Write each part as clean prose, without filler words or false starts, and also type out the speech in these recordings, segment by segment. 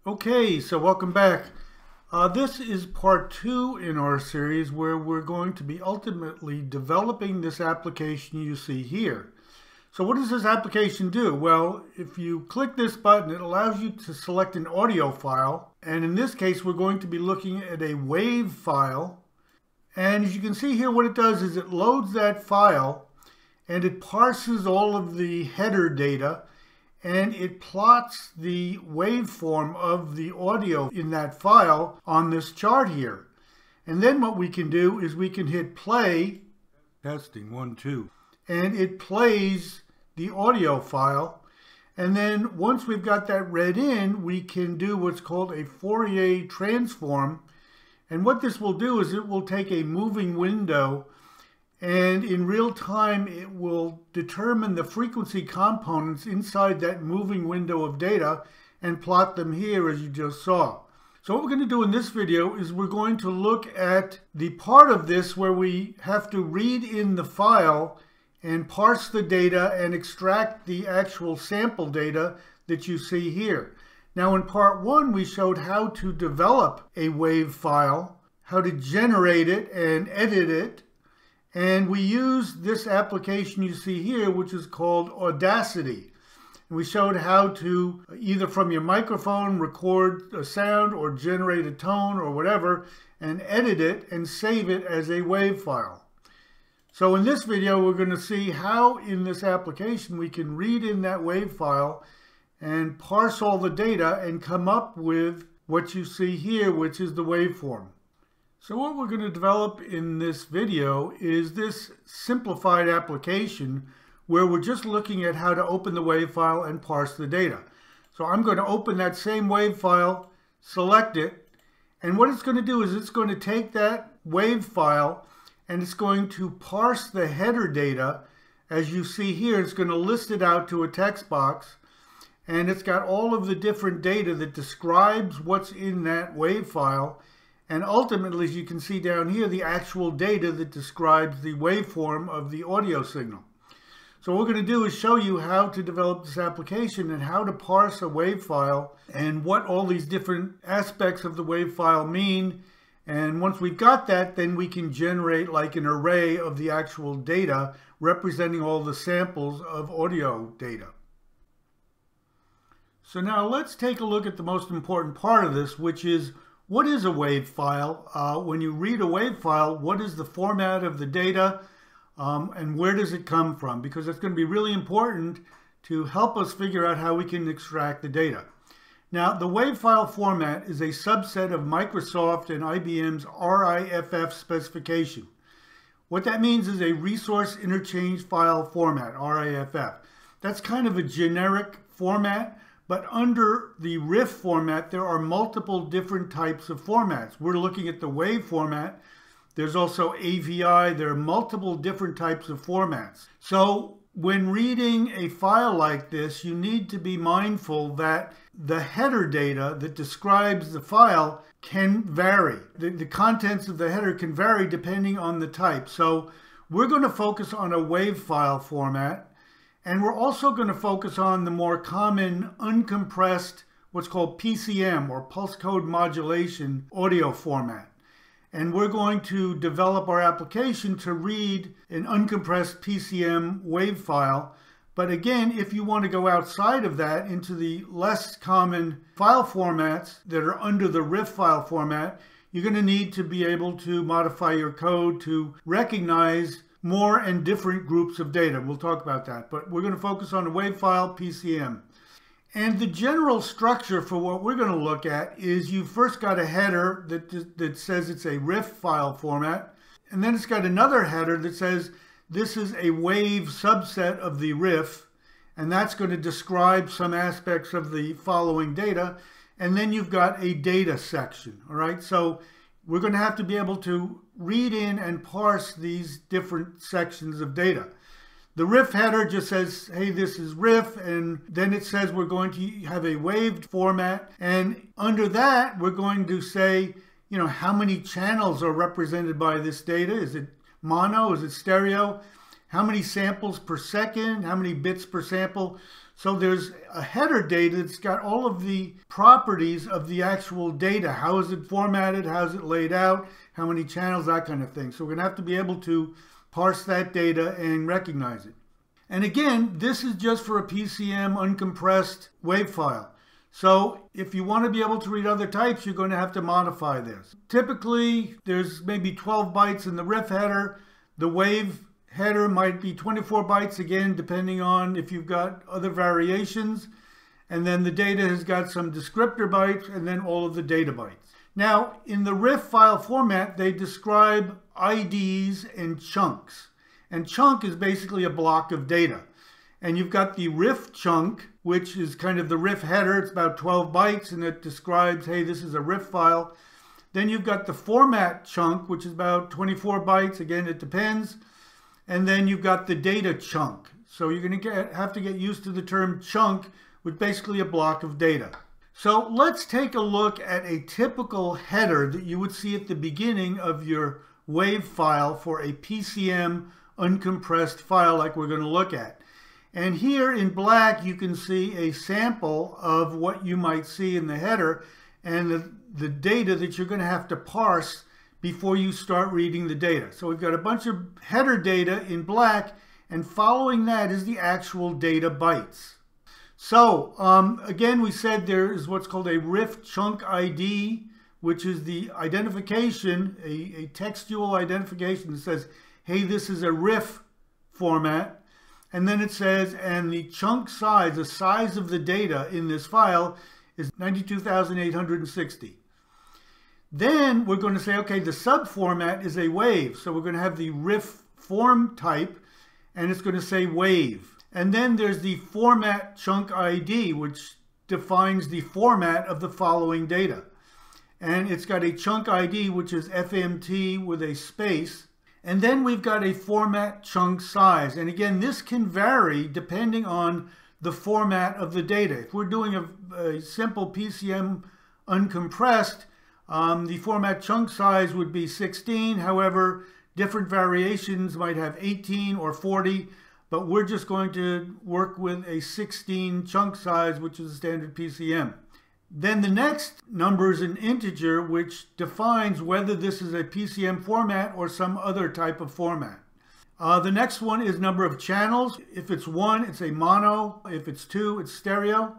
Okay, so welcome back. This is part 2 in our series where we're going to be ultimately developing this application you see here. So what does this application do? Well, if you click this button, it allows you to select an audio file. And in this case, we're going to be looking at a WAV file. And as you can see here, what it does is it loads that file and it parses all of the header data and it plots the waveform of the audio in that file on this chart here. And then what we can do is we can hit play, testing 1, 2, and it plays the audio file. And then once we've got that read in, we can do what's called a Fourier transform. And what this will do is it will take a moving window and in real time, it will determine the frequency components inside that moving window of data and plot them here as you just saw. So what we're going to do in this video is we're going to look at the part of this where we have to read in the file and parse the data and extract the actual sample data that you see here. Now in part 1, we showed how to develop a WAV file, how to generate it and edit it. And we used this application you see here, which is called Audacity. And we showed how to, either from your microphone, record a sound or generate a tone or whatever, and edit it and save it as a WAV file. So in this video, we're going to see how in this application we can read in that WAV file and parse all the data and come up with what you see here, which is the waveform. So what we're going to develop in this video is this simplified application where we're just looking at how to open the WAV file and parse the data. So I'm going to open that same WAV file, select it, and what it's going to do is it's going to take that WAV file and it's going to parse the header data. As you see here, it's going to list it out to a text box, and it's got all of the different data that describes what's in that WAV file. And ultimately, as you can see down here, the actual data that describes the waveform of the audio signal. So what we're going to do is show you how to develop this application and how to parse a WAV file and what all these different aspects of the WAV file mean. And once we've got that, then we can generate like an array of the actual data representing all the samples of audio data. So now let's take a look at the most important part of this, which is what is a WAV file? When you read a WAV file, what is the format of the data and where does it come from? Because it's going to be really important to help us figure out how we can extract the data. Now, the WAV file format is a subset of Microsoft and IBM's RIFF specification. What that means is a resource interchange file format, RIFF. That's kind of a generic format. But under the RIFF format, there are multiple different types of formats. We're looking at the WAV format. There's also AVI. There are multiple different types of formats. So when reading a file like this, you need to be mindful that the header data that describes the file can vary. The contents of the header can vary depending on the type. So we're going to focus on a WAV file format. And we're also going to focus on the more common uncompressed, what's called PCM or pulse code modulation audio format. And we're going to develop our application to read an uncompressed PCM WAV file. But again, if you want to go outside of that into the less common file formats that are under the RIFF file format, you're going to need to be able to modify your code to recognize more and different groups of data. We'll talk about that, but we're going to focus on the WAV file PCM. And the general structure for what we're going to look at is you first got a header that says it's a RIFF file format, and then it's got another header that says this is a WAV subset of the RIFF, and that's going to describe some aspects of the following data, and then you've got a data section, all right? So we're going to have to be able to read in and parse these different sections of data. The RIFF header just says, hey, this is RIFF, and then it says we're going to have a waved format, and under that we're going to say, you know, how many channels are represented by this data. Is it mono? Is it stereo? How many samples per second? How many bits per sample? So there's a header data that's got all of the properties of the actual data. How is it formatted? How is it laid out? How many channels? That kind of thing. So we're going to have to be able to parse that data and recognize it. And again, this is just for a PCM uncompressed WAV file. So if you want to be able to read other types, you're going to have to modify this. Typically, there's maybe 12 bytes in the RIF header. The WAV header might be 24 bytes, again, depending on if you've got other variations. And then the data has got some descriptor bytes and then all of the data bytes. Now, in the RIF file format, they describe IDs and chunks. And chunk is basically a block of data. And you've got the RIF chunk, which is kind of the RIF header. It's about 12 bytes, and it describes, hey, this is a RIF file. Then you've got the format chunk, which is about 24 bytes. Again, it depends. And then you've got the data chunk. So you're going to have to get used to the term chunk, which is basically a block of data. So let's take a look at a typical header that you would see at the beginning of your WAV file for a PCM uncompressed file like we're going to look at. And here in black, you can see a sample of what you might see in the header and the data that you're going to have to parse before you start reading the data. So we've got a bunch of header data in black, and following that is the actual data bytes. So again, we said there is what's called a RIF chunk ID, which is the identification, a textual identification that says, hey, this is a RIF format. And then it says, and the chunk size, the size of the data in this file is 92,860. Then we're going to say, okay, the subformat is a WAV. So we're going to have the RIF form type, and it's going to say WAV. And then there's the format chunk ID, which defines the format of the following data. And it's got a chunk ID, which is FMT with a space. And then we've got a format chunk size. And again, this can vary depending on the format of the data. If we're doing a simple PCM uncompressed, the format chunk size would be 16. However, different variations might have 18 or 40, but we're just going to work with a 16 chunk size, which is a standard PCM. Then the next number is an integer, which defines whether this is a PCM format or some other type of format. The next one is number of channels. If it's 1, it's a mono. If it's 2, it's stereo.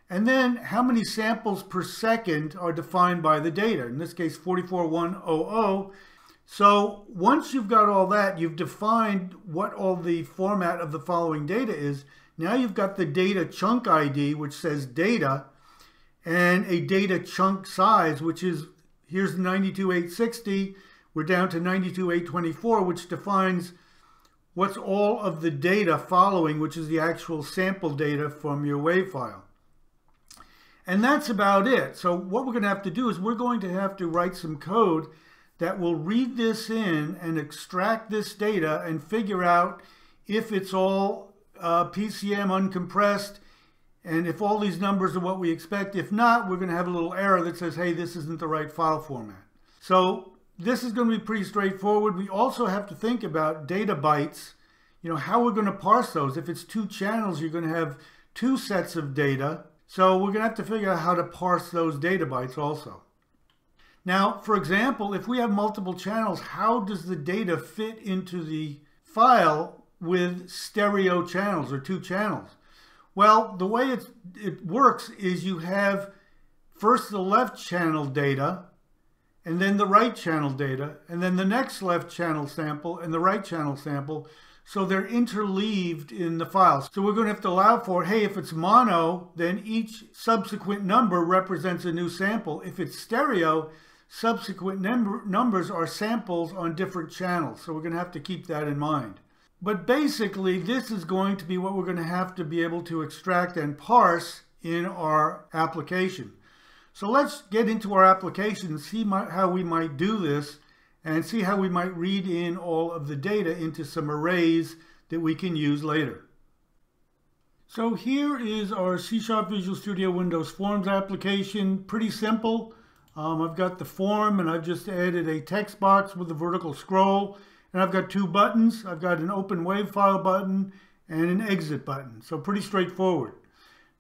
And then how many samples per second are defined by the data. In this case, 44,100. So once you've got all that, you've defined what all the format of the following data is. Now you've got the data chunk ID, which says data, and a data chunk size, which is, here's 92,860. We're down to 92,824, which defines what's all of the data following, which is the actual sample data from your WAV file. And that's about it. So what we're going to have to do is we're going to have to write some code that will read this in and extract this data and figure out if it's all PCM uncompressed, and if all these numbers are what we expect. If not, we're going to have a little error that says, hey, this isn't the right file format. So this is going to be pretty straightforward. We also have to think about data bytes, how we're going to parse those. If it's 2 channels, you're going to have 2 sets of data. So we're going to have to figure out how to parse those data bytes also. Now, for example, if we have multiple channels, how does the data fit into the file with stereo channels or 2 channels? Well, the way it works is you have first the left channel data, and then the right channel data, and then the next left channel sample and the right channel sample. So they're interleaved in the file. So we're going to have to allow for, hey, if it's mono, then each subsequent number represents a new sample. If it's stereo, subsequent numbers are samples on different channels. So we're going to have to keep that in mind. But basically, this is going to be what we're going to have to be able to extract and parse in our application. So let's get into our application and see how we might do this and see how we might read in all of the data into some arrays that we can use later. So here is our C# Visual Studio Windows Forms application. Pretty simple. I've got the form, and I've just added a text box with a vertical scroll. And I've got 2 buttons. I've got an Open WAV File button and an exit button. So pretty straightforward.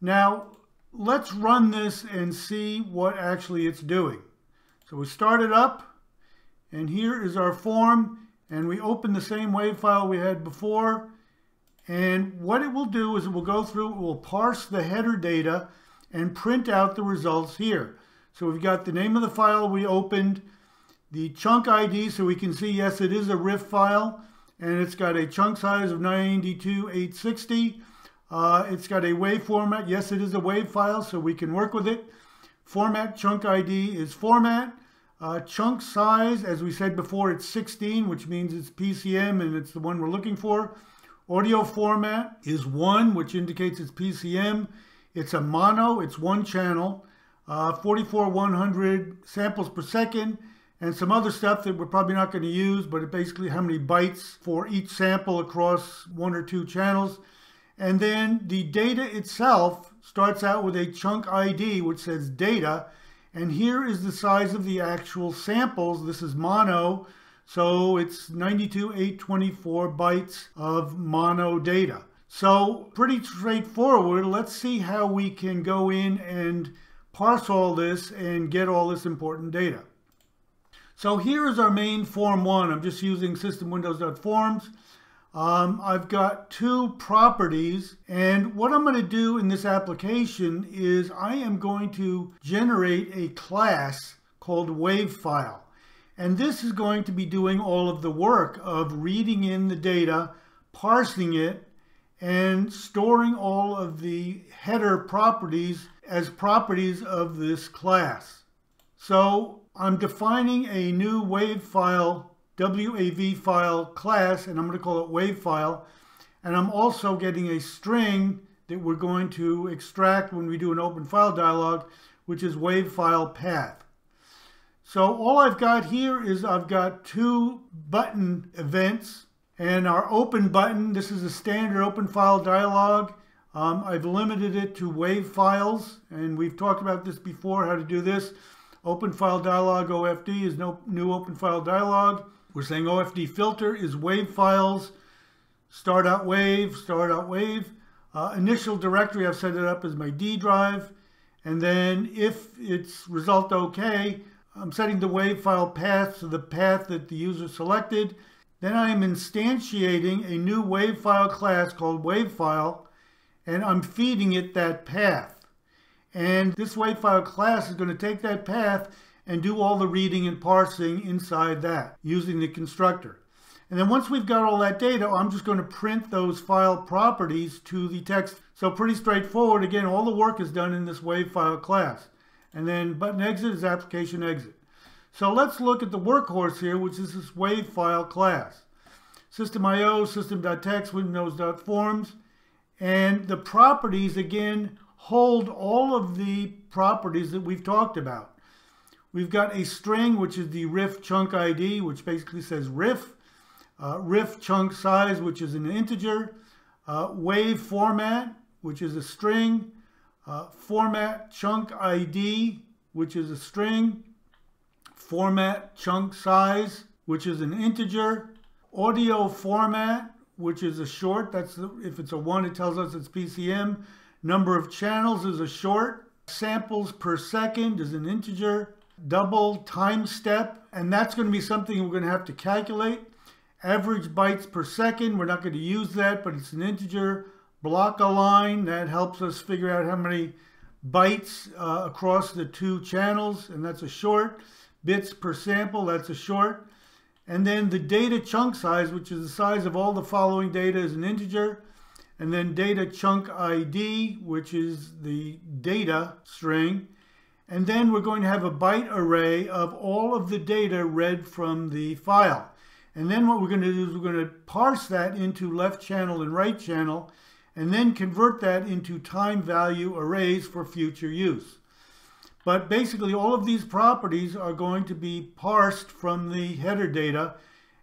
Now let's run this and see what actually it's doing. So we start it up, and here is our form, and we open the same WAV file we had before. And what it will do is it will go through, it will parse the header data and print out the results here. So we've got the name of the file we opened, the chunk ID, so we can see, yes, it is a RIF file, and it's got a chunk size of 92,860. It's got a WAV format. Yes, it is a WAV file, so we can work with it. Format chunk ID is format. Chunk size, as we said before, it's 16, which means it's PCM, and it's the one we're looking for. Audio format is 1, which indicates it's PCM. It's a mono, it's one channel, 44,100 samples per second, and some other stuff that we're probably not going to use, but it basically how many bytes for each sample across 1 or 2 channels. And then the data itself starts out with a chunk ID, which says data, and here is the size of the actual samples. This is mono, so it's 92,824 bytes of mono data. So pretty straightforward. Let's see how we can go in and parse all this and get all this important data. So here is our main form 1. I'm just using systemwindows.forms. I've got 2 properties, and what I'm going to do in this application is I am going to generate a class called WAV file. And this is going to be doing all of the work of reading in the data, parsing it, and storing all of the header properties as properties of this class. So I'm defining a new WAV file, WAV file class, and I'm going to call it WAV file. And I'm also getting a string that we're going to extract when we do an open file dialog, which is WAV file path. So all I've got here is I've got 2 button events, and our open button, this is a standard open file dialog. I've limited it to WAV files, and we've talked about this before, how to do this. Open file dialog OFD is no new open file dialog. We're saying OFD filter is WAV files, start.wav, start.wav. Initial directory, I've set it up as my D drive. And then if it's result OK, I'm setting the WAV file path to the path that the user selected. Then I am instantiating a new WAV file class called WAV file, and I'm feeding it that path. And this WAV file class is going to take that path and do all the reading and parsing inside that using the constructor. And then once we've got all that data, I'm just going to print those file properties to the text. So pretty straightforward. Again, all the work is done in this WAV file class. And then button exit is application exit. So let's look at the workhorse here, which is this WAV file class. System.io, system.text, windows.forms. And the properties, again, hold all of the properties that we've talked about. We've got a string, which is the RIF chunk ID, which basically says RIF. RIF chunk size, which is an integer. WAV format, which is a string. Format chunk ID, which is a string. Format chunk size, which is an integer. Audio format, which is a short. That's if it's a 1, it tells us it's PCM. Number of channels is a short. Samples per second is an integer. Double time step, and that's going to be something we're going to have to calculate. Average bytes per second, we're not going to use that, but it's an integer. Block align, that helps us figure out how many bytes across the 2 channels, and that's a short. Bits per sample, that's a short. And then the data chunk size, which is the size of all the following data, is an integer. And then data chunk ID, which is the data string. And then we're going to have a byte array of all of the data read from the file. And then what we're going to do is we're going to parse that into left channel and right channel, and then convert that into time value arrays for future use. But basically all of these properties are going to be parsed from the header data,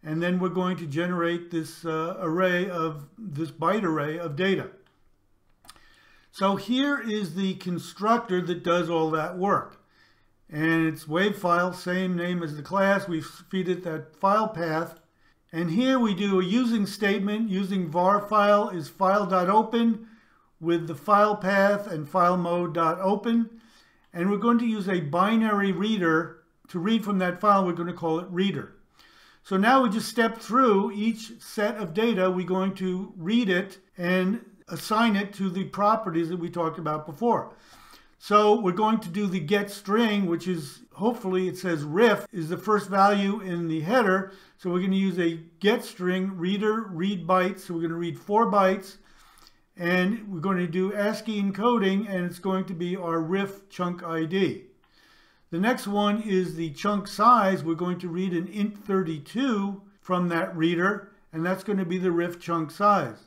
and then we're going to generate this byte array of data. So here is the constructor that does all that work. And it's WAV file, same name as the class. We feed it that file path. And here we do a using statement using var file is file.open with the file path and file mode.open. And we're going to use a binary reader to read from that file. We're going to call it reader. So now we just step through each set of data. We're going to read it and assign it to the properties that we talked about before. So we're going to do the get string, which is, hopefully it says rif is the first value in the header. So we're going to use a get string reader read bytes. So we're going to read 4 bytes. And we're going to do ASCII encoding, and it's going to be our rif chunk ID. The next one is the chunk size. We're going to read an int32 from that reader, and that's going to be the rif chunk size.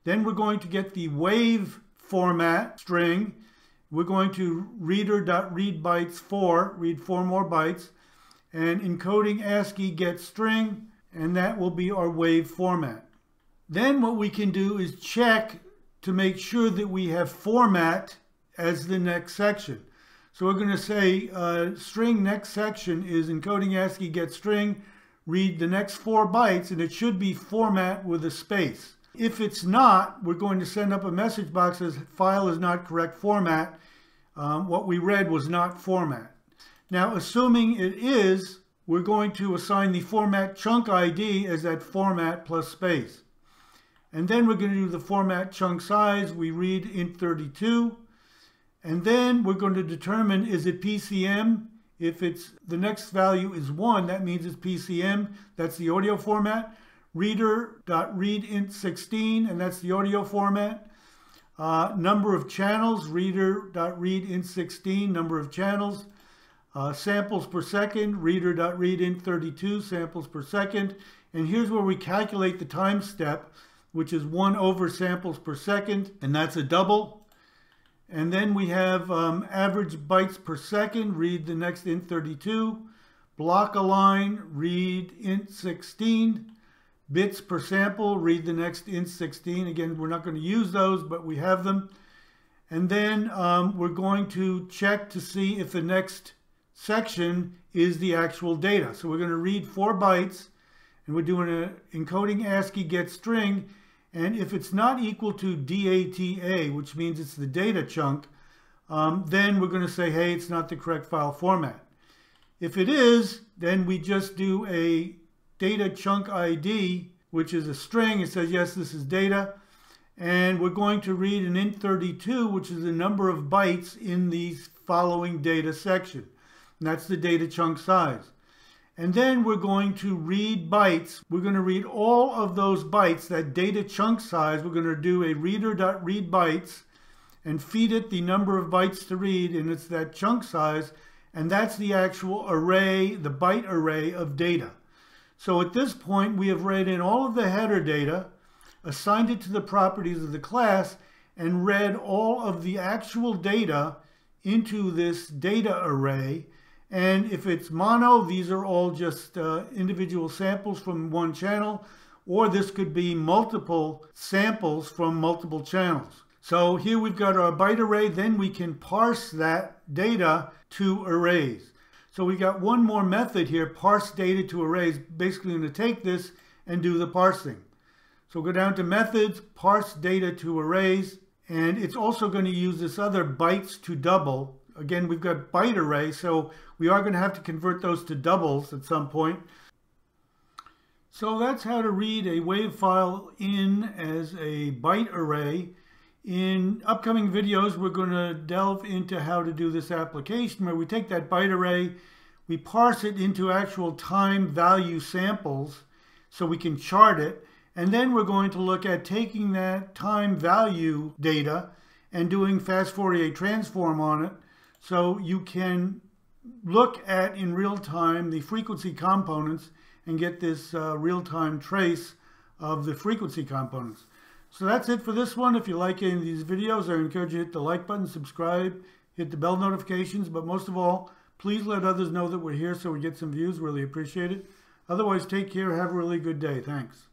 Then we're going to get the WAV format string. We're going to reader.readBytes4, read 4 more bytes, and encoding ASCII get string, and that will be our WAV format. Then what we can do is check to make sure that we have format as the next section. So we're going to say string next section is encoding ASCII get string, read the next 4 bytes, and it should be format with a space. If it's not, we're going to send up a message box that says file is not correct format. What we read was not format. Now, assuming it is, we're going to assign the format chunk ID as that format plus space. And then we're going to do the format chunk size. We read int32. And then we're going to determine, is it PCM? If it's the next value is 1, that means it's PCM. That's the audio format. Reader.readInt16, and that's the audio format. Number of channels, reader.readInt16, number of channels. Samples per second, reader.readInt32, samples per second. And here's where we calculate the time step, which is 1 over samples per second, and that's a double. And then we have average bytes per second, read the next int32. Block align, read int16. Bits per sample, read the next int16. Again, we're not going to use those, but we have them. And then we're going to check to see if the next section is the actual data. So we're going to read 4 bytes, and we're doing an encoding ASCII get string. And if it's not equal to DATA, which means it's the data chunk, then we're going to say, hey, it's not the correct file format. If it is, then we just do a data chunk ID, which is a string. It says, yes, this is data. And we're going to read an int32, which is the number of bytes in the following data section. And that's the data chunk size. And then we're going to read bytes. We're going to read all of those bytes, that data chunk size. We're going to do a reader.readBytes and feed it the number of bytes to read, and it's that chunk size. And that's the actual array, the byte array of data. So at this point, we have read in all of the header data, assigned it to the properties of the class, and read all of the actual data into this data array. And if it's mono, these are all just individual samples from one channel, or this could be multiple samples from multiple channels. So here we've got our byte array, then we can parse that data to arrays. So we got one more method here, parse data to arrays. Basically going to take this and do the parsing. So go down to methods, parse data to arrays, and it's also going to use this other bytes to double. Again, we've got byte array, so we are going to have to convert those to doubles at some point. So that's how to read a WAV file in as a byte array. In upcoming videos, we're going to delve into how to do this application where we take that byte array, we parse it into actual time value samples so we can chart it, and then we're going to look at taking that time value data and doing fast Fourier transform on it so you can look at in real time the frequency components and get this real-time trace of the frequency components. So that's it for this one. If you like any of these videos, I encourage you to hit the like button, subscribe, hit the bell notifications, but most of all, please let others know that we're here so we get some views. Really appreciate it. Otherwise, take care. Have a really good day. Thanks.